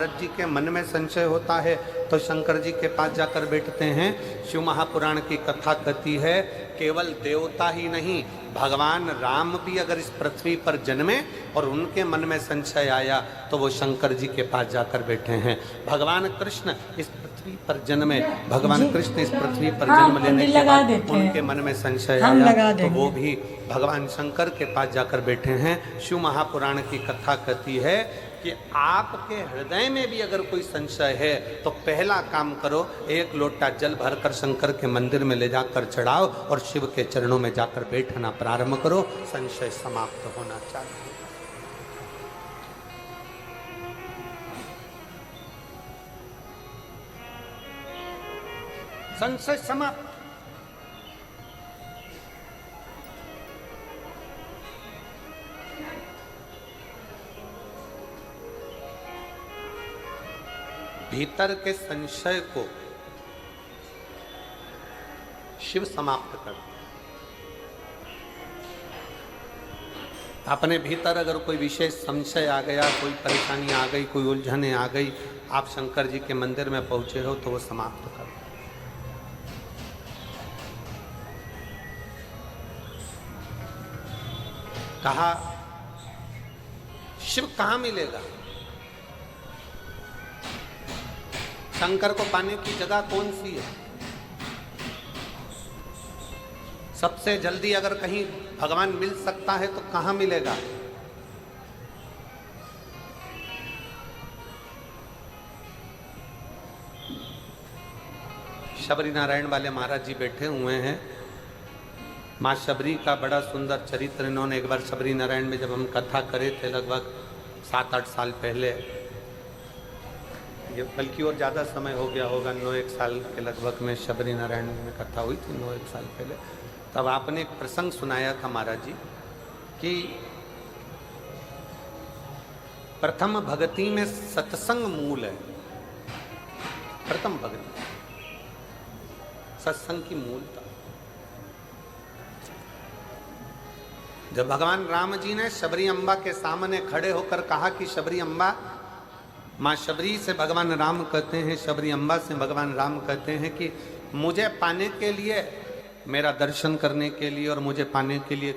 नारद जी के मन में संशय होता है तो शंकर जी के पास जाकर बैठते हैं। शिव महापुराण की कथा कहती है केवल देवता ही नहीं, भगवान राम भी अगर इस पृथ्वी पर जन्मे और उनके मन में संशय आया तो वो शंकर जी के पास जाकर बैठे हैं। भगवान कृष्ण इस पृथ्वी पर जन्मे, भगवान कृष्ण इस पृथ्वी पर जन्म लेने के बाद उनके मन में संशय आया तो वो भी भगवान शंकर के पास जाकर बैठे हैं। शिव महापुराण की कथा कहती है कि आपके हृदय में भी अगर कोई संशय है तो पहला काम करो, एक लोटा जल भरकर शंकर के मंदिर में ले जाकर चढ़ाओ और शिव के चरणों में जाकर बैठना प्रारंभ करो, संशय समाप्त होना चाहिए। संशय समाप्त। भीतर के संशय को शिव समाप्त कर दे। अपने भीतर अगर कोई विशेष संशय आ गया, कोई परेशानी आ गई, कोई उलझने आ गई, आप शंकर जी के मंदिर में पहुंचे हो तो वो समाप्त कर दे। कहा शिव कहां मिलेगा? शंकर को पाने की जगह कौन सी है? सबसे जल्दी अगर कहीं भगवान मिल सकता है तो कहां मिलेगा? शबरी नारायण वाले महाराज जी बैठे हुए हैं। माँ शबरी का बड़ा सुंदर चरित्र इन्होंने एक बार शबरी नारायण में जब हम कथा करे थे लगभग 7-8 साल पहले, ये बल्कि और ज़्यादा समय हो गया होगा, 9-1 साल के लगभग में शबरी नारायण में कथा हुई थी, 9-1 साल पहले। तब आपने एक प्रसंग सुनाया था महाराज जी कि प्रथम भक्ति में सत्संग मूल है। प्रथम भक्ति सत्संग की मूलता। जब भगवान राम जी ने शबरी अम्बा के सामने खड़े होकर कहा कि शबरी अम्बा, माँ शबरी से भगवान राम कहते हैं, शबरी अम्बा से भगवान राम कहते हैं कि मुझे पाने के लिए, मेरा दर्शन करने के लिए और मुझे पाने के लिए